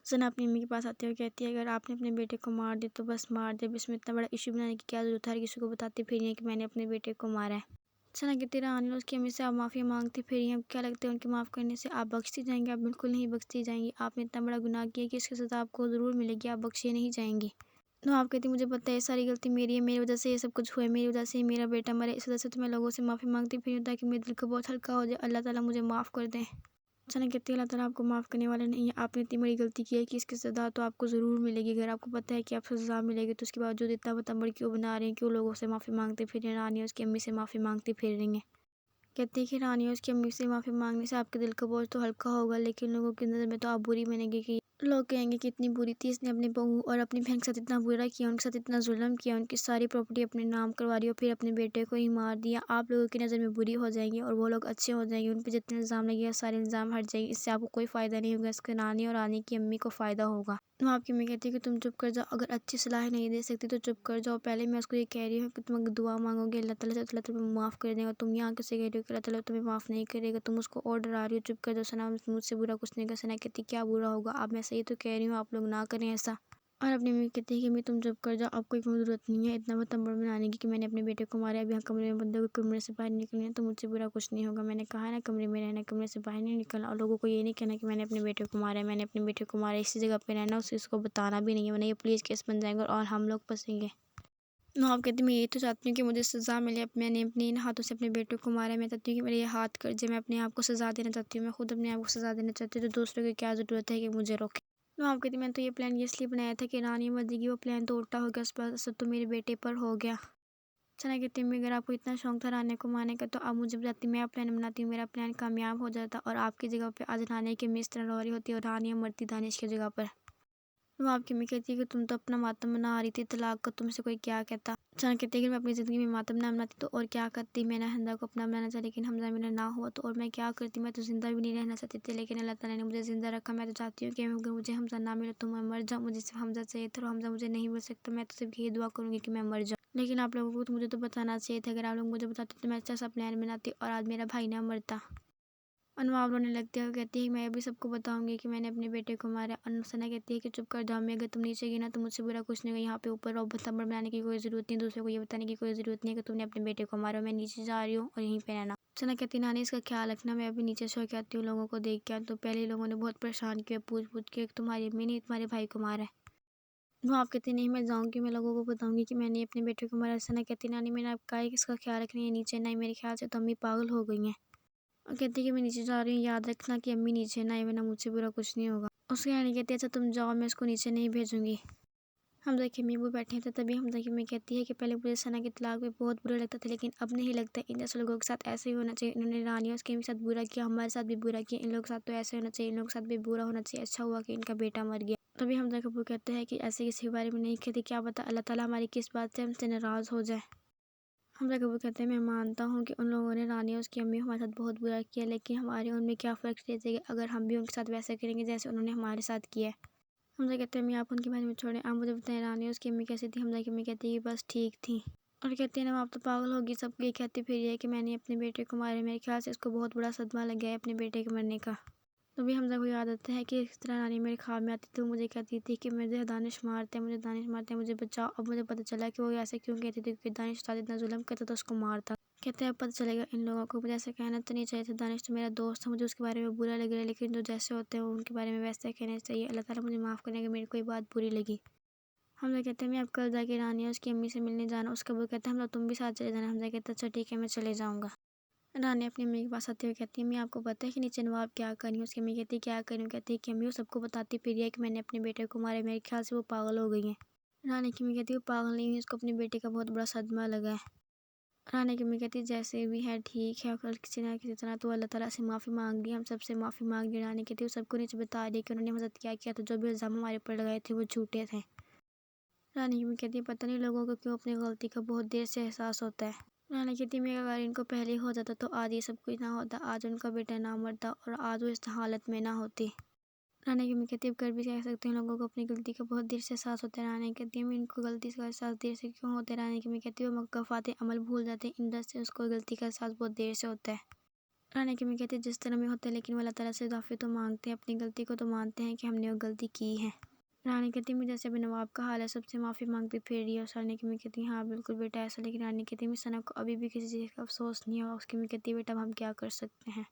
ثنا اپنی امی کے پاس آتے ہوئے کہتی ہے اگر آپ نے اپنے بیٹے کو مار دیا تو بس مار دے، اب اس میں اتنا بڑا ایشو بنانے کی کیا ضرورت ہے، ہر کسی کو بتاتے پھر ہیں کہ میں نے اپنے بیٹے کو مارا ہے۔ ثنا کہتی ہے رانی اس کی امی سے آپ معافی مانگتی پھر ہیں، اب کیا لگتا ہے ان کے معاف کرنے سے آپ بخشتی جائیں گی؟ آپ بالکل نہیں بخشتی جائیں گی، آپ نے اتنا بڑا گناہ کیا کہ اس کی سزا آپ کو ضرور ملے گی، آپ بخشی نہیں جائیں گی۔ تو آپ کہتی مجھے پتہ ہے یہ ساری غلطی میری ہے، میری وجہ سے یہ سب کچھ ہوا ہے، میری وجہ سے ہی میرا بیٹا مرا، اس وجہ سے تو میں لوگوں سے معافی مانگتی پھر ہوتا ہے کہ میرے دل کو بہت ہلکا ہو جائے، اللہ تعالیٰ مجھے معاف کر دیں۔ ثنا کہتی ہے اللہ تعالیٰ آپ کو معاف کرنے والا نہیں ہے، آپ نے اتنی بڑی غلطی کی ہے کہ اس کی سزا تو آپ کو ضرور ملے گی، اگر آپ کو پتہ ہے کہ آپ کو سزا ملے گی تو اس کے باوجود اتنا بتمبڑ کیوں بنا رہے ہیں، کیوں لوگوں سے معافی مانگتے پھر رہے ہیں، رانی اس کی امی سے معافی مانگتی پھر رہی ہیں۔ کہتی ہے کہ رانی اس کی امی سے معافی مانگنے سے آپ کے دل کا بوجھ تو ہلکا ہوگا، لیکن لوگوں کی نظر میں تو آپ بری بنیں گے، کہ لوگ کہیں گے کہ اتنی بری تھی، اس نے اپنی بہو اور اپنی بہن کے ساتھ اتنا برا کیا، ان کے ساتھ اتنا ظلم کیا، ان کی ساری پراپرٹی اپنے نام کروا دی اور پھر اپنے بیٹے کو ہی مار دیا، آپ لوگوں کی نظر میں بری ہو جائیں گی اور وہ لوگ اچھے ہو جائیں گے، ان پہ جتنے الزام لگے سارے الزام ہٹ جائیں گے، اس سے آپ کو کوئی فائدہ نہیں ہوگا، اس کے رانی اور رانی کی امی کو فائدہ ہوگا۔ تو آپ کی امی کہتی ہے کہ تم چپ کر جاؤ، اگر اچھی صلاح نہیں دے سکتی تو چپ کر جاؤ، پہلے میں اس کو یہ کہہ رہی ہوں کہ تم اگر دعا مانگو گے اللہ تعالیٰ سے اللہ تمہیں معاف کر دے گا، تم یہاں کیسے کہہ رہی ہو کہ اللہ تعالیٰ تمہیں معاف نہیں کرے گا، تم اس کو اور ڈرا رہی ہو، چپ کر جاؤ ثنا، مجھ سے برا کچھ نہیں کر۔ ثنا کہتی کیا برا ہوگا، اب میں صحیح تو کہہ رہی ہوں، آپ لوگ نہ کریں ایسا۔ اور اپنی امی کہتی ہے کہ امی تم چپ کر جاؤ، آپ کو کوئی ضرورت نہیں ہے اتنا بتمبڑ بنانے کی کہ میں نے اپنے بیٹے کو مارا ہے، اب یہاں کمرے میں بندے کو کمرے سے باہر نکلنے ہے تو مجھ سے برا کچھ نہیں ہوگا، میں نے کہا ہے نا کمرے میں رہنا، کمرے سے باہر نہیں نکلنا، اور لوگوں کو یہ نہیں کہنا کہ میں نے اپنے بیٹے کو مارا ہے، میں نے اپنے بیٹے کو مارا ہے، اسی جگہ پہ رہنا، اس کو بتانا بھی نہیں ہے، ورنہ یہ پولیس کیس بن جائیں گے اور ہم لوگ پھنسیں گے۔ آپ کہتی میں یہ تو چاہتی ہوں کہ مجھے سزا ملے، اب میں نے اپنے ان ہاتھوں سے اپنے بیٹے کو مارا ہے، میں چاہتی ہوں کہ میرے یہ ہاتھ کٹ جائے، میں اپنے آپ کو سزا دینا چاہتی ہوں، میں خود اپنے آپ کو سزا دینا چاہتی ہوں، تو دوسروں کی کیا ضرورت ہے کہ مجھے روکے۔ تو آپ کہتی میں نے تو یہ پلان اس لیے بنایا تھا کہ رانی مر جائے گی، وہ پلان تو الٹا ہو گیا، اس پر اثر تو میرے بیٹے پر ہو گیا۔ ثنا کہتی ہے اگر آپ کو اتنا شوق تھا رانی کو مارنے کا تو آپ مجھے بتاتی، میں پلان بناتی ہوں، میرا پلان کامیاب ہو جاتا اور آپ کی جگہ پہ آج رانی کی امی اس طرح رو رہی ہوتی اور رانی مرتی دانش کی جگہ پر۔ وہ آپ کی امی کہتی ہے کہ تم تو اپنا ماتم بنا رہی تھی طلاق کا، تم سے کوئی کیا کہتا۔ ثنا کہتی ہے کہ میں اپنی زندگی میں ماتم نہ بناتی تو اور کیا کرتی، میں نے حمزہ کو اپنا بنانا چاہا لیکن حمزہ میرا نہ ہوا تو اور میں کیا کرتی، میں تو زندہ بھی نہیں رہنا چاہتی تھی لیکن اللہ تعالیٰ نے مجھے زندہ رکھا، میں تو چاہتی ہوں کہ اگر مجھے حمزہ نہ ملے تو میں مر جاؤں، مجھے صرف حمزہ چاہیے تھا اور حمزہ مجھے نہیں مل سکتا، میں تو صرف یہی دعا کروں گی کہ میں مر جاؤں، لیکن آپ لوگوں کو تو مجھے تو بتانا چاہیے تھا، اگر آپ لوگ مجھے بتاتے تو میں اچھا سا پلان بناتی اور آج میرا بھائی نہ مرتا۔ انوار رونے لگتی ہے اور کہتی ہے میں ابھی سب کو بتاؤں گی کہ میں نے اپنے بیٹے کو مارا۔ ثنا کہتی ہے کہ چپ کر جاؤ، میں اگر تم نیچے گئی نا تو مجھ سے برا کچھ نہیں ہوگا، یہاں پہ اوپر رہو، بتمبڑ بنانے کی کوئی ضرورت نہیں، دوسروں کو یہ بتانے کی کوئی ضرورت نہیں کہ تم نے اپنے بیٹے کو مارا، میں نیچے جا رہی ہوں اور یہیں پہ رہنا۔ ثنا کہتی نانی اس کا خیال رکھنا، میں ابھی نیچے سو کے آتی ہوں، لوگوں کو دیکھ کے، تو پہلے لوگوں نے بہت پریشان کیا پوچھ کے تمہاری امی نے تمہارے بھائی کو مارا ہے۔ وہ آپ کہتی نہیں میں جاؤں گی، میں لوگوں کو بتاؤں گی کہ میں نے اپنے بیٹے کو مارا۔ ثنا کہتی نانی میں نے آپ کہا ہے کہ اس کا خیال رکھنا ہے، نیچے نہیں، میرے خیال سے تو امی پاگل ہو گئی ہیں۔ اور کہتی ہے کہ میں نیچے جا رہی ہوں، یاد رکھنا کہ امی نیچے نہ آئے ورنہ مجھ سے برا کچھ نہیں ہوگا۔ اس کی رانی کہتی ہے اچھا تم جاؤ، میں اس کو نیچے نہیں بھیجوں گی۔ حمزہ کی امی وہ بیٹھے تھے، تبھی حمزہ کی امی کہتی ہے کہ پہلے مجھے ثنا کی طلاق میں بہت برا لگتا تھا لیکن اب نہیں لگتا، ان جیسے لوگوں کے ساتھ ایسے ہی ہونا چاہیے، انہوں نے رانی اس کے ساتھ برا کیا، ہمارے ساتھ بھی برا کیا، ان لوگوں کے ساتھ تو ایسے ہونا چاہیے، ان لوگوں کے ساتھ بھی برا ہونا چاہیے، اچھا ہوا کہ ان کا بیٹا مر گیا۔ تبھی حمزہ کا ابو کہتے ہیں کہ ایسے کسی کے بارے میں نہیں کہتے، کیا پتہ اللہ تعالیٰ ہماری کس بات سے ہم سے ناراض ہو جائے۔ حمزہ کا ابو کہتے ہیں میں مانتا ہوں کہ ان لوگوں نے رانی اور اس کی امی ہمارے ساتھ بہت برا کیا لیکن ہمارے ان میں کیا فرق رہ جائے گا اگر ہم بھی ان کے ساتھ ویسا کریں گے جیسے انہوں نے ہمارے ساتھ کیا ہے۔ حمزہ کہتے ہیں امی آپ ان کے بارے میں چھوڑیں، آپ مجھے بتائیں رانی اور اس کی امی کیسی تھی۔ حمزہ کی امی کہتی ہے کہ بس ٹھیک تھی، اور کہتی ہیں نا آپ تو پاگل ہوگی، سب یہ کہتی پھر یہ کہ میں نے اپنے بیٹے کو مارا، میرے خیال سے اس کو بہت بڑا صدمہ لگ گیا ہے اپنے بیٹے کے مرنے کا۔ تو بھی حمزہ کو یاد آتا ہے کہ اس طرح رانی میرے خواب میں آتی تھی، وہ مجھے کہتی تھی کہ مجھے دانش مارتے ہیں، مجھے دانش مارتے ہیں، مجھے بچاؤ۔ اب مجھے پتہ چلا کہ وہ ایسے کیوں کہتی تھی، کیونکہ دانش استاد اتنا ظلم کرتا تھا، اس کو مارتا۔ کہتے ہیں اب پتہ چلے گا ان لوگوں کو، مجھے ایسا کہنا تو نہیں چاہیے تھا، دانش تو میرا دوست تھا، مجھے اس کے بارے میں برا لگ رہا ہے لیکن جو جیسے ہوتے ہیں ان کے بارے میں ویسے کہنا چاہیے، اللہ تعالیٰ مجھے معاف کرنے کہ میری کوئی بات بری لگی۔ حمزہ کہتے ہیں میں اب کل جا کے رانی اور اس کی امی سے ملنے جانا، اس کا ابو کہتا ہے حمزہ تم بھی ساتھ چلے جانا۔ حمزہ کہتا ہے اچھا ٹھیک ہے میں چلے جاؤں گا۔ رانی اپنی امی کے پاس آتے ہوئے کہتی ہے امی آپ کو پتہ ہے کہ نیچے نواب کیا کری، اس کی امی کہتی ہے کیا کری، کہتی ہے کہ امی وہ سب کو بتاتی پھر یہ کہ میں نے اپنے بیٹے کو مارا، میرے خیال سے وہ پاگل ہو گئی ہیں۔ رانی کی امی کہتی ہے وہ پاگل نہیں ہوئی، اس کو اپنے بیٹے کا بہت بڑا صدمہ لگا ہے۔ رانی کی امی کہتی ہے جیسے بھی ہے ٹھیک ہے، کل کسی نہ کسی طرح تو اللہ تعالیٰ سے معافی مانگ لی، ہم سب سے معافی مانگ لی۔ رانی کہتی ہے وہ سب کو نیچے بتا دی کہ انہوں نے مدد کیا تو جو بھی الزام ہمارے اوپر لگائے تھے وہ جھوٹے تھے۔ رانی کی امی کہتی ہے پتہ نہیں لوگوں کو کیوں اپنی غلطی کا بہت دیر سے احساس ہوتا ہے۔ رانی کہتی ہے اگر ان کو پہلے ہو جاتا تو آج یہ سب کچھ نہ ہوتا، آج ان کا بیٹا نہ مرتا اور آج وہ اس حالت میں نہ ہوتی۔ رانی کی امی کہتی ہے کر بھی کہہ سکتے ہیں لوگوں کو اپنی غلطی کا بہت دیر سے احساس ہوتا ہے۔ رانی کہتی ہے ان کو غلطی کا احساس دیر سے کیوں ہوتا ہے۔ رانی کی امی کہتی ہے وہ مکافات عمل بھول جاتے ہیں، ان سے اس کو غلطی کا احساس بہت دیر سے ہوتا ہے۔ رانی کی میں کہتی جس طرح میں ہوتے ہیں لیکن وہ اللہ تعالیٰ سے معافی تو مانگتے ہیں، اپنی غلطی کو تو مانتے ہیں کہ ہم نے وہ غلطی کی ہے۔ رانی کہتی میں جیسے ابھی نواب کا حال ہے، سب سے معافی مانگتی پھر رہی ہے۔ اور رانی کی میں کہتی ہاں بالکل بیٹا ایسا، لیکن رانی کہتی میں ثنا کو ابھی بھی کسی چیز کا افسوس نہیں ہوا۔ اس کی میں کہتی بیٹا اب ہم کیا کر سکتے ہیں۔